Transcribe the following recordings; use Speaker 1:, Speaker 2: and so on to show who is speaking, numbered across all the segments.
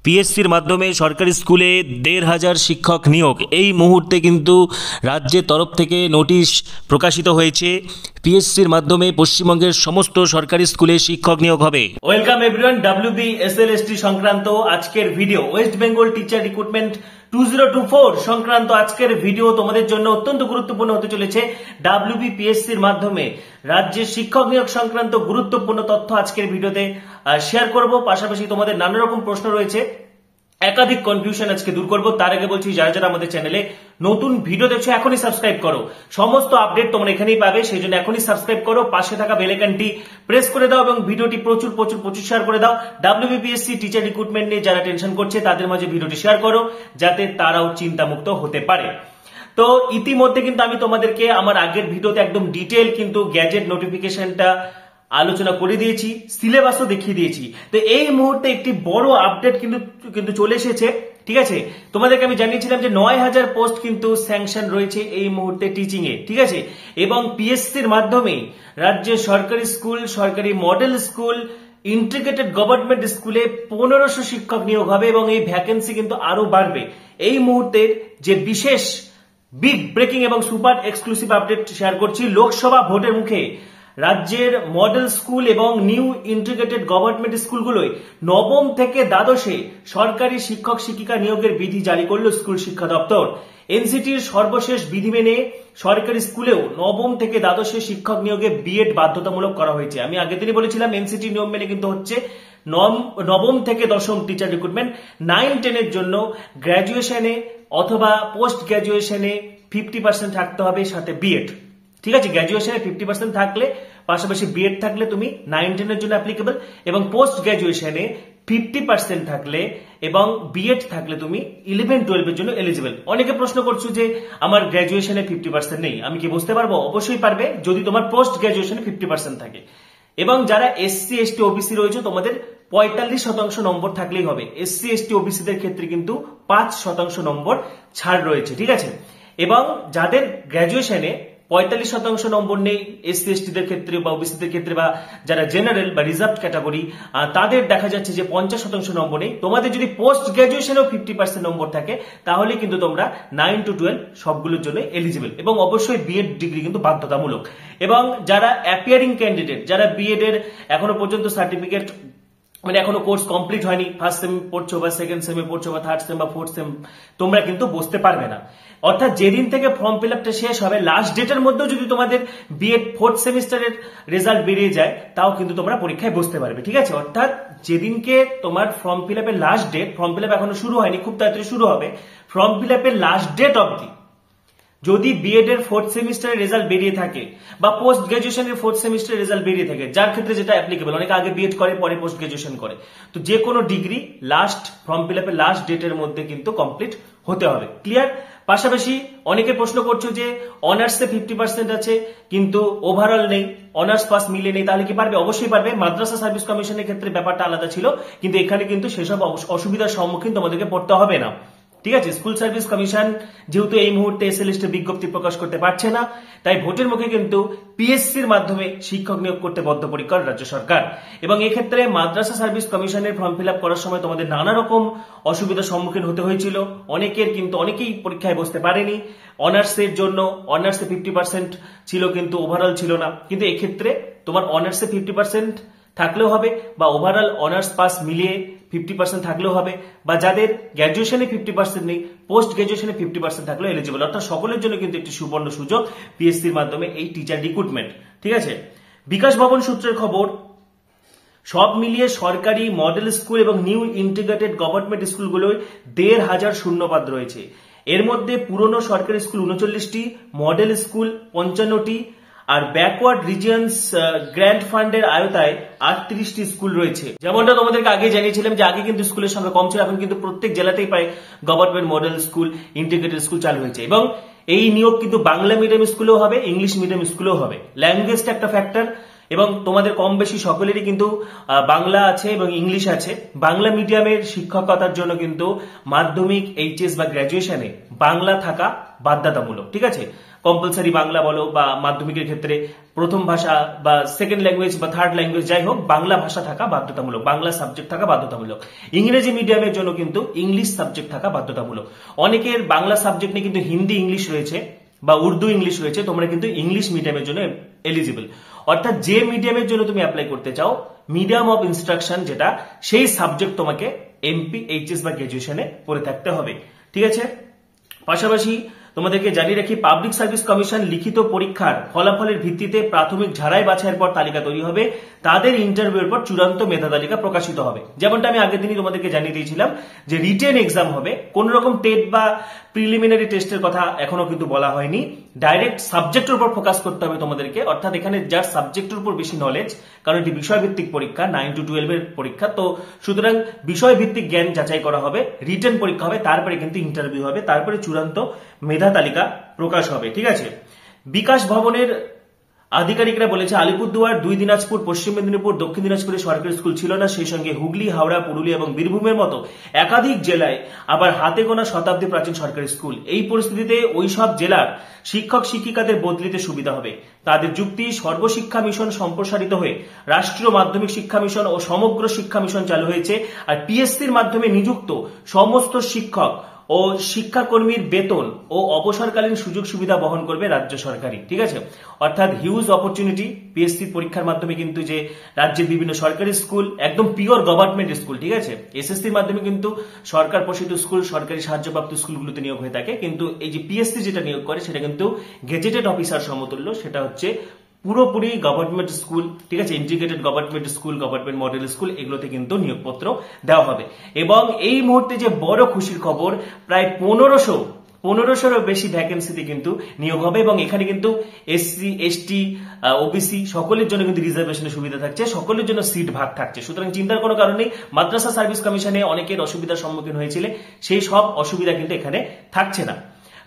Speaker 1: পিএসসির মাধ্যমে সরকারি স্কুলে ১,৫০০ শিক্ষক নিয়োগ এই মুহূর্তে কিন্তু রাজ্যের তরফ থেকে নোটিশ প্রকাশিত হয়েছে। পিএসসির মাধ্যমে পশ্চিমবঙ্গের সমস্ত সরকারি স্কুলে শিক্ষক নিয়োগ হবে। ওয়েলকাম এভরিওয়ান, WBSLST সংক্রান্ত আজকের video, West Bengal teacher recruitment 2024 সংক্রান্ত আজকের ভিডিও তোমাদের জন্য অত্যন্ত গুরুত্বপূর্ণ হতে চলেছে। WBPSCর মাধ্যমে রাজ্যের শিক্ষক নিয়োগ সংক্রান্ত গুরুত্বপূর্ণ তথ্য আজকের ভিডিওতে শেয়ার করব। পাশাপাশি তোমাদের নানা রকম প্রশ্ন রয়েছে, একাধিক কনফিউশন আজকে দূর করব। তার আগে বলছি, যারা যারা আমাদের চ্যানেলে নতুন ভিডিও দেখছো এখনই সাবস্ক্রাইব করো, সমস্ত আপডেট তোমরা এখানেই পাবে, সেই জন্য এখনই সাবস্ক্রাইব করো, পাশে থাকা বেল আইকনটি প্রেস করে দাও এবং ভিডিওটি প্রচুর প্রচুর প্রচুর শেয়ার করে দাও। WBPSC টিচার রিক্রুটমেন্ট নিয়ে যারা টেনশন করছে তাদের মাঝে ভিডিওটি শেয়ার করো, যাতে তারাও চিন্তামুক্ত হতে পারে। তো ইতিমধ্যে কিন্তু আমি তোমাদেরকে আমার আগের ভিডিওতে একদম ডিটেল কিন্তু গ্যাজেট নোটিফিকেশনটা আলোচনা করে দিয়েছি, সিলেবাসও দেখিয়ে দিয়েছি। তো এই মুহূর্তে একটি বড় আপডেট কিন্তু চলে এসেছে। ঠিক আছে, তোমাদেরকে আমি জানিয়েছিলাম যে ৯,০০০ পোস্ট কিন্তু স্যাংশন রয়েছে এই মুহূর্তে টিচিং এ। ঠিক আছে, এবং পিএসসির মাধ্যমে রাজ্যের সরকারি স্কুল, সরকারি মডেল স্কুল, ইন্টিগ্রেটেড গভর্নমেন্ট স্কুলে ১৫০০ শিক্ষক নিয়োগ হবে এবং এই ভ্যাকেন্সি কিন্তু আরো বাড়বে। এই মুহূর্তের যে বিশেষ বিগ ব্রেকিং এবং সুপার এক্সক্লুসিভ আপডেট শেয়ার করছি, লোকসভা ভোটের মুখে রাজ্যের মডেল স্কুল এবং নিউ ইন্টিগ্রেটেড গভর্নমেন্ট স্কুলগুলোয় নবম থেকে দ্বাদশে সরকারি শিক্ষক শিক্ষিকা নিয়োগের বিধি জারি করলো স্কুল শিক্ষা দপ্তর। এনসিটির সর্বশেষ বিধি মেনে সরকারি স্কুলেও নবম থেকে দ্বাদশে শিক্ষক নিয়োগে বিএড বাধ্যতামূলক করা হয়েছে। আমি আগের দিনই বলেছিলাম এনসিটি নিয়ম মেনে কিন্তু হচ্ছে নবম থেকে দশম টিচার রিক্রুটমেন্ট। 9-10 জন্য গ্র্যাজুয়েশনে অথবা পোস্ট গ্র্যাজুয়েশনে 50% থাকতে হবে, সাথে বিএড। ঠিক আছে, গ্র্যাজুয়েশনে 50% থাকলে পাশাপাশি বিএড থাকলে তুমি 9-10 জন্য অ্যাপ্লিকেবল, এবং পোস্ট গ্র্যাজুয়েশনে 50% থাকলে এবং বিএড থাকলে তুমি 11-12 জন্য এলিজিবল। অনেকে প্রশ্ন করছো যে আমার গ্র্যাজুয়েশনে 50% নেই, আমি কি বুঝতে পারবো? অবশ্যই পারবে, যদি তোমার পোস্ট গ্র্যাজুয়েশনে 50% থাকে। এবং যারা SC ST OBC রয়েছে তোমাদের 45% নম্বর থাকলেই হবে। SC ST OBC দের ক্ষেত্রে কিন্তু 5% নম্বর ছাড় রয়েছে। ঠিক আছে, এবং যাদের গ্র্যাজুয়েশনে 45% নম্বর নেই SC ST দের ক্ষেত্রে বা OBC দের ক্ষেত্রে, বা যারা জেনারেল বা রিজার্ভ ক্যাটাগরি তাদের দেখা যাচ্ছে যে 50% নম্বর নেই। তোমাদের যদি পোস্ট গ্র্যাজুয়েশনেও 50% নম্বর থাকে তাহলে কিন্তু তোমরা 9-12 সবগুলোর জন্য এলিজিবল, এবং অবশ্যই বিএড ডিগ্রি কিন্তু বাধ্যতামূলক। এবং যারা অ্যাপিয়ারিং ক্যান্ডিডেট, যারা বিএড এর এখনো পর্যন্ত সার্টিফিকেট মানে এখনো কোর্স কমপ্লিট হয়নি, ফার্স্ট সেম পড়ছো বা সেকেন্ড সেমে পড়ছো বা থার্ড সেম বা ফোর্থ সেম, তোমরা কিন্তু বসতে পারবে না। অর্থাৎ যেদিন থেকে ফর্ম ফিল আপটা শেষ হবে, লাস্ট ডেটের মধ্যেও যদি তোমাদের বিএড ফোর্থ সেমিস্টারের রেজাল্ট বেরিয়ে যায় তাও কিন্তু তোমরা পরীক্ষায় বসতে পারবে। ঠিক আছে, অর্থাৎ যেদিনকে তোমার ফর্ম ফিল আপের last date, form fill up এখনো শুরু হয়নি, খুব তাড়াতাড়ি শুরু হবে, ফর্ম ফিল আপের লাস্ট ডেট অবধি যদি বিএড এর ফোর্থ সেমিস্টারের রেজাল্ট বেরিয়ে থাকে বা পোস্ট গ্র্যাজুয়েশনের ফোর্থ সেমিস্টারের রেজাল্ট বেরিয়ে থাকে, যার ক্ষেত্রে যেটা অ্যাপ্লিকেবল, অনেকে আগে বিএড করে পরে পোস্ট গ্র্যাজুয়েশন করে, তো যে কোনো ডিগ্রি লাস্ট ফর্ম ফিল আপের লাস্ট ডেটের মধ্যে কিন্তু কমপ্লিট হতে হবে। ক্লিয়ার? পাশাপাশি অনেকে প্রশ্ন করছো যে অনার্সে 50% আছে কিন্তু ওভারঅল নেই, অনার্স পাস মিলে নেই, তাহলে কি পারবে? অবশ্যই পারবে। মাদ্রাসা সার্ভিস কমিশনের ক্ষেত্রে ব্যাপারটা আলাদা ছিল, কিন্তু এখানে কিন্তু সেসব অসুবিধার সম্মুখীন তোমাদেরকে পড়তে হবে না। ঠিক আছে, স্কুল সার্ভিস কমিশন যেহেতু এই মুহূর্তে SLST বিজ্ঞপ্তি প্রকাশ করতে পারছে না, তাই ভোটের মুখে কিন্তু পিএসসির মাধ্যমে শিক্ষক নিয়োগ করতে বদ্ধপরিকর রাজ্য সরকার। এবং এক্ষেত্রে মাদ্রাসা সার্ভিস কমিশনের ফর্ম ফিল আপ করার সময় তোমাদের নানা রকম অসুবিধার সম্মুখীন হতে হয়েছিল। অনেকেই পরীক্ষায় বসতে পারেনি। অনার্সের জন্য অনার্সে 50% ছিল কিন্তু ওভারঅল ছিল না, কিন্তু এক্ষেত্রে তোমার অনার্সে 50% থাকলেও হবে, বা ওভারঅল অনার্স পাস মিলিয়ে 50% থাকলেও হবে, বা যাদের গ্র্যাজুয়েশনে 50% নেই, পোস্ট গ্র্যাজুয়েশনে 50% থাকলেও এলিজিবল। অর্থাৎ সকলের জন্য কিন্তু একটি সুবর্ণ সুযোগ পিএসসির মাধ্যমে এই টিচার রিক্রুটমেন্ট। ঠিক আছে, বিকাশ ভবন সূত্রের খবর, সব মিলিয়ে সরকারি মডেল স্কুল এবং নিউ ইন্টিগ্রেটেড গভর্নমেন্ট স্কুলগুলোয় ১,৫০০ শূন্যপদ রয়েছে। এর মধ্যে পুরনো সরকারি স্কুল 39টি, মডেল স্কুল 55টি, আর ব্যাকওয়ার্ড রিজিয়ন্স গ্র্যান্ট ফান্ডের আওতায় 38টি স্কুল রয়েছে। যেমনটা তোমাদেরকে আগে জানিয়েছিলাম যে আগে কিন্তু স্কুলের সংখ্যা কম ছিল, এখন কিন্তু প্রত্যেক জেলাতেই প্রায় government model school, integrated school চালু হয়েছে। এবং এই নিয়োগ কিন্তু বাংলা মিডিয়াম স্কুলেও হবে, ইংলিশ মিডিয়াম স্কুলেও হবে। ল্যাঙ্গুয়েজটা একটা ফ্যাক্টর, এবং তোমাদের কম বেশি সকলেরই কিন্তু বাংলা আছে এবং ইংলিশ আছে। বাংলা মিডিয়ামের শিক্ষকতার জন্য কিন্তু মাধ্যমিক, এইচএস বা গ্র্যাজুয়েশনে বাংলা থাকা বাধ্যতামূলক, ঠিক আছে। কম্পালসারি বাংলা বলো বা মাধ্যমিকের ক্ষেত্রে প্রথম ভাষা বা সেকেন্ড ল্যাঙ্গুয়েজ বা থার্ড ল্যাঙ্গুয়েজ যাই হোক, বাংলা ভাষা থাকা বাধ্যতামূলক, বাংলা সাবজেক্ট থাকা বাধ্যতামূলক। ইংরেজি মিডিয়ামের জন্য কিন্তু ইংলিশ সাবজেক্ট থাকা বাধ্যতামূলক। অনেকের বাংলা সাবজেক্ট নিয়ে কিন্তু হিন্দি ইংলিশ রয়েছে বা উর্দু ইংলিশ রয়েছে, তোমরা কিন্তু ইংলিশ মিডিয়ামের জন্য এলিজিবল। অর্থাৎ যে মিডিয়ামের জন্য তুমি অ্যাপ্লাই করতে চাও, মিডিয়াম অফ ইনস্ট্রাকশন যেটা, সেই সাবজেক্ট তোমাকে এমপি, এইচএস বা গ্র্যাজুয়েশনে পড়ে থাকতে হবে, ঠিক আছে। পাশাপাশি তোমাদেরকে জানিয়ে রাখি, পাবলিক সার্ভিস কমিশন লিখিত পরীক্ষার ফলাফলের ভিত্তিতে প্রাথমিক ঝাড়াই বাছাইয়ের পর তালিকা তৈরি হবে, তাদের ইন্টারভিউর পর চূড়ান্ত মেধা তালিকা প্রকাশিত হবে। যেমনটা আমি আগের দিনই তোমাদেরকে জানিয়ে দিয়েছিলাম যে রিটেন এক্সাম হবে, কোন রকম টেট বা প্রিলিমিনারি টেস্টের কথা এখনো কিন্তু বলা হয়নি। ডাইরেক্ট সাবজেক্টের উপর ফোকাস করতে হবে তোমাদেরকে, অর্থাৎ এখানে যার সাবজেক্টের উপর বেশি নলেজ, কারণ এটি বিষয়ভিত্তিক পরীক্ষা, 9 to 12 এর পরীক্ষা, তো সুতরাং বিষয়ভিত্তিক জ্ঞান যাচাই করা হবে, রিটেন পরীক্ষা হবে, তারপরে কিন্তু ইন্টারভিউ হবে, তারপরে চূড়ান্ত মেধা তালিকা প্রকাশ হবে, ঠিক আছে। বিকাশ ভবনের আধিকারিকরা বলেছে, আলিপুরদুয়ার, 2 দিনাজপুর, পশ্চিম মেদিনীপুর, দক্ষিণ দিনাজপুরে সরকারি স্কুল ছিল না, সেই সঙ্গে হুগলি, হাওড়া, পুরুলিয়া এবং বীরভূমের মতো একাধিক জেলায় আবার হাতে গোনা শতাব্দী প্রাচীন সরকারি স্কুল। এই পরিস্থিতিতে ওই সব জেলার শিক্ষক শিক্ষিকাদের বদলিতে সুবিধা হবে। তাদের যুক্তি, সর্বশিক্ষা মিশন সম্প্রসারিত হয়ে রাষ্ট্রীয় মাধ্যমিক শিক্ষা মিশন ও সমগ্র শিক্ষা মিশন চালু হয়েছে, আর পিএসসির মাধ্যমে নিযুক্ত সমস্ত শিক্ষক ও শিক্ষাকর্মীর বেতন ও অবসরকালীন সুযোগ সুবিধা বহন করবে রাজ্য সরকারই, ঠিক আছে। অর্থাৎ হিউজ অপরচুনিটি পিএসসি পরীক্ষার মাধ্যমে কিন্তু, যে রাজ্যের বিভিন্ন সরকারি স্কুল একদম পিওর গভর্নমেন্ট স্কুল, ঠিক আছে। এসএসসির মাধ্যমে কিন্তু সরকার পোষিত স্কুল, সরকারি সাহায্যপ্রাপ্ত স্কুলগুলোতে নিয়োগ হয়ে থাকে, কিন্তু এই যে পিএসসি যেটা নিয়োগ করে সেটা কিন্তু গেজেটেড অফিসার সমতুল্য, সেটা হচ্ছে পুরোপুরি গভর্নমেন্ট স্কুল, ঠিক আছে। Integrated government school, government model school, এগুলোতে কিন্তু নিয়োগপত্র দেওয়া হবে। এবং এই মুহূর্তে যে বড় খুশির খবর, প্রায় 1500-এরও বেশি ভ্যাকেন্সিতে কিন্তু নিয়োগ হবে, এবং এখানে কিন্তু এসসি, এসটি, ওবিসি সকলের জন্য কিন্তু রিজার্ভেশনের সুবিধা থাকছে, সকলের জন্য সিট ভাগ থাকছে। সুতরাং চিন্তার কোনো কারণ নেই। মাদ্রাসা সার্ভিস কমিশনে অনেকের অসুবিধার সম্মুখীন হয়েছিল, সেই সব অসুবিধা কিন্তু এখানে থাকছে না।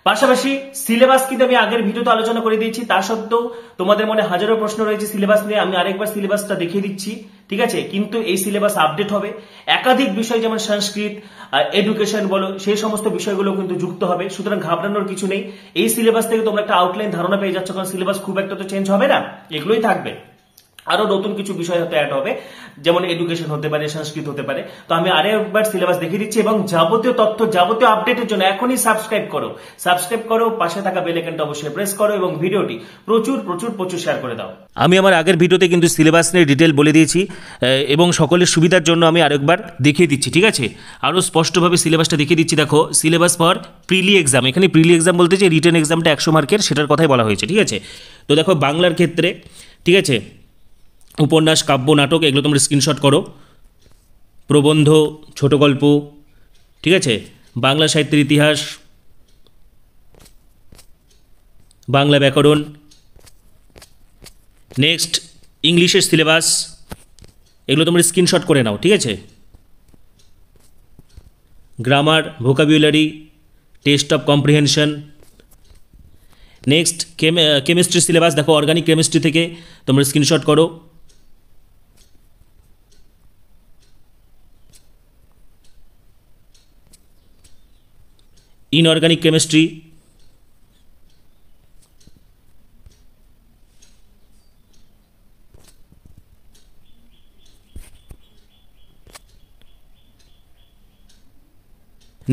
Speaker 1: পাশাপাশি সিলেবাস কিন্তু আমি আগের ভিডিওতে আলোচনা করে দিয়েছি, তা সত্ত্বেও তোমাদের মনে হাজারো প্রশ্ন রয়েছে সিলেবাস নিয়ে, আমি আরেকবার সিলেবাসটা দেখিয়ে দিচ্ছি, ঠিক আছে। কিন্তু এই সিলেবাস আপডেট হবে, একাধিক বিষয় যেমন সংস্কৃত, এডুকেশন বলো, সেই সমস্ত বিষয়গুলো কিন্তু যুক্ত হবে। সুতরাং ঘাবড়ানোর কিছু নেই, এই সিলেবাস থেকে তোমরা একটা আউটলাইন ধারণা পেয়ে যাচ্ছ, কারণ সিলেবাস খুব একটা তো চেঞ্জ হবে না, এগুলোই থাকবে। আরো নতুন কিছু বিষয় হয়তো অ্যাড হবে, যেমন এডুকেশন হতে পারে, সংস্কৃত হতে পারে। তো আমি আরেকবার সিলেবাস দেখিয়ে দিচ্ছি, এবং যাবতীয় তথ্য, যাবতীয় আপডেটের জন্য এখনই সাবস্ক্রাইব করো, পাশে থাকা বেল আইকনটা অবশ্যই প্রেস করো, এবং ভিডিওটি প্রচুর প্রচুর প্রচুর শেয়ার করে দাও। আমি আমার আগের ভিডিওতে কিন্তু সিলেবাস নিয়ে ডিটেল বলে দিয়েছি, এবং সকলের সুবিধার জন্য আমি আরেকবার দেখিয়ে দিচ্ছি, ঠিক আছে। আরো স্পষ্টভাবে সিলেবাসটা দেখিয়ে দিচ্ছি। দেখো, সিলেবাস ফর প্রিলি এক্সাম, এখানে প্রিলি এক্সাম বলতে যে রিটেন এক্সামটা 100 মার্কের, সেটার কথাই বলা হয়েছে, ঠিক আছে। তো দেখো, বাংলার ক্ষেত্রে, ঠিক আছে, উপন্যাস, কাব্য, নাটক, এগুলো তোমরা স্ক্রিনশট করো, প্রবন্ধ, ছোট গল্প, ঠিক আছে, বাংলা সাহিত্যের ইতিহাস, বাংলা ব্যাকরণ। নেক্সট, ইংলিশের সিলেবাস, এগুলো তোমরা স্ক্রিনশট করে নাও, ঠিক আছে। Grammar, vocabulary, test of comprehension. Next, chemistry syllabus, দেখো অর্গানিক কেমিস্ট্রি থেকে তোমরা স্ক্রিনশট করো। Inorganic chemistry,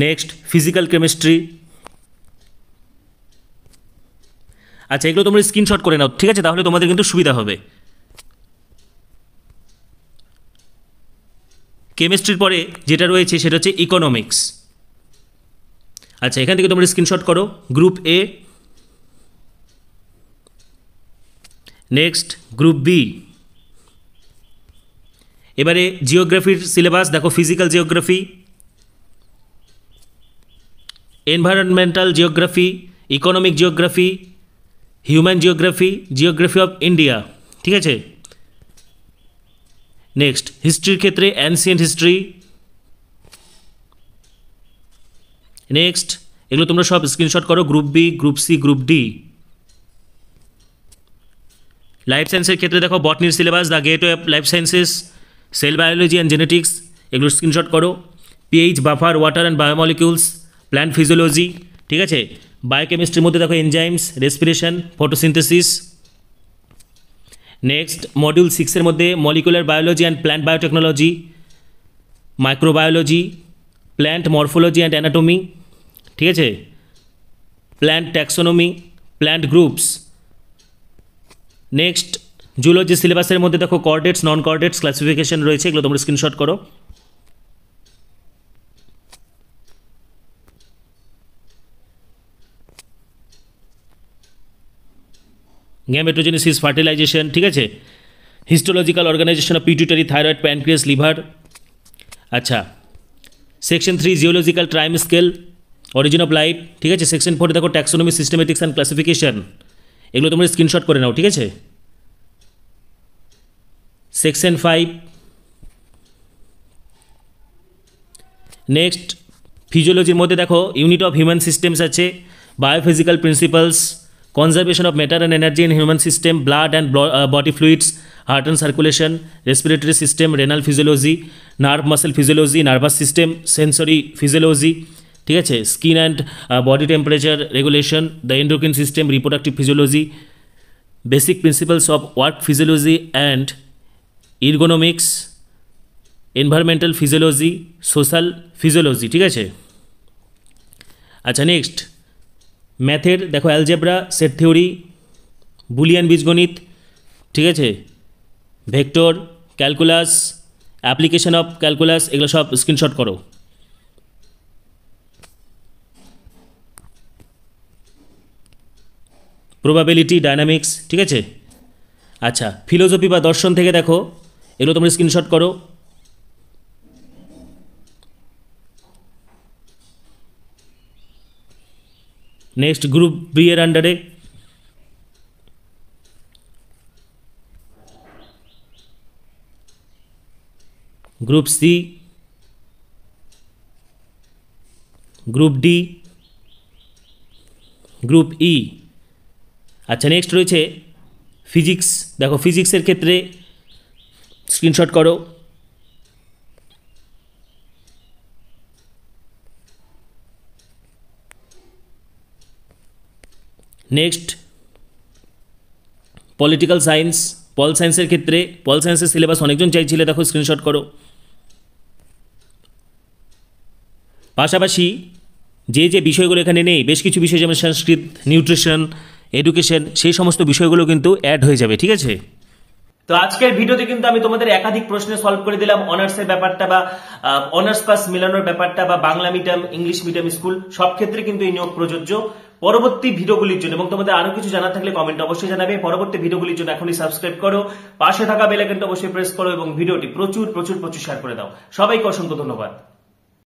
Speaker 1: next physical chemistry. আচ্ছা, এগুলো তোমরা স্ক্রিনশট করে নাও, ঠিক আছে, তাহলে তোমাদের কিন্তু সুবিধা হবে। কেমিস্ট্রির পরে যেটা রয়েছে সেটা হচ্ছে ইকোনমিক্স। আচ্ছা, এখান থেকে তোমরা স্ক্রিনশট করো, group A. Next, group B. এবারে জিওগ্রাফির সিলেবাস দেখো, physical geography, environmental geography, economic geography, human geography, geography of India, ঠিক আছে। নেক্সট, হিস্ট্রির ক্ষেত্রে অ্যানসিয়েন্ট হিস্ট্রি। নেক্সট, এগুলো তোমরা সব স্ক্রিনশট করো, group B, group C, group D. Life সায়েন্সের ক্ষেত্রে দেখো বটনির syllabus, the gateway of life sciences, cell biology and genetics, এগুলো স্ক্রিনশট করো। PH, buffer, water and biomolecules, plant physiology, ঠিক আছে। বায়োকেমিস্ট্রির মধ্যে দেখো enzymes, respiration, photosynthesis. Next module 6-এর মধ্যে molecular biology and plant biotechnology, microbiology, plant morphology and anatomy, ঠিক আছে, plant taxonomy, plant groups. Next zoology সিলেবাসের মধ্যে দেখো কর্ডেটস, নন কর্ডেটস ক্লাসিফিকেশন রয়েছে, এগুলো তোমরা স্ক্রিনশট করো। গ্যামেটোজেনেসিস, ফার্টিলাইজেশন, ঠিক আছে। Histological organisation of pituitary, thyroid, pancreas, liver. আচ্ছা, section 3 geological time scale, origin of life, ঠিক আছে। সেকশন 4 দেখো ট্যাক্সোনমি, সিস্টেমেটিক্স অ্যান্ড ক্লাসিফিকেশন, এগুলো তোমরা স্ক্রিনশট করে নাও, ঠিক আছে। সেকশন 5 নেক্সট ফিজিওলজির মধ্যে দেখো ইউনিট অফ হিউম্যান সিস্টেমস আছে, biophysical principles, conservation of matter and energy in human system, blood and body fluids, heart and circulation, respiratory system, renal physiology, nerve muscle physiology, nervous system, sensory physiology, ঠিক আছে। Skin and body temperature regulation, the endocrine system, reproductive physiology, basic principles of work physiology and ergonomics, environmental physiology, social physiology, ঠিক আছে। আচ্ছা, next ম্যাথের দেখো algebra, set theory, Boolean বীজগণিত, ঠিক আছে, vector calculus, application of calculus, এগুলো সব স্ক্রিনশট করো। প্রবাবিলিটি, ডায়নামিক্স, ঠিক আছে। আচ্ছা, ফিলোসফি বা দর্শন থেকে দেখো, এগুলো তোমরা স্ক্রিনশট করো। নেক্সট গ্রুপ বি এর আন্ডারে group C, group D, group E. আচ্ছা, নেক্সট রয়েছে ফিজিক্স, দেখো ফিজিক্সের ক্ষেত্রে স্ক্রিনশট করো। নেক্সট পলিটিক্যাল সায়েন্স, পল সায়েন্সের ক্ষেত্রে পল সায়েন্সের সিলেবাস অনেকজন চাইছিলে, দেখো স্ক্রিনশট করো। পাশাপাশি যে যে বিষয়গুলো এখানে নেই, বেশ কিছু বিষয় যেমন সংস্কৃত, নিউট্রিশন, এডুকেশন, সেই সমস্ত বিষয়গুলো কিন্তু অ্যাড হয়ে যাবে, ঠিক আছে। তো আজকের ভিডিওতে কিন্তু আমি তোমাদের একাধিক প্রশ্ন সলভ করে দিলাম। অনার্সের ব্যাপারটা বা অনার্স পাস মেলানোর ব্যাপারটা বা Bangla medium, English medium school সব ক্ষেত্রে কিন্তু এই নিয়োগ প্রযোজ্য। পরবর্তী ভিডিওগুলির জন্য এবং তোমাদের আরো কিছু জানার থাকলে কমেন্ট অবশ্যই জানাবে। পরবর্তী ভিডিওগুলির জন্য এখনই সাবস্ক্রাইব করো, পাশে থাকা বেল আইকনটা অবশ্যই প্রেস করো এবং ভিডিওটি প্রচুর প্রচুর প্রচুর শেয়ার করে দাও। সবাইকে অসংখ্য ধন্যবাদ।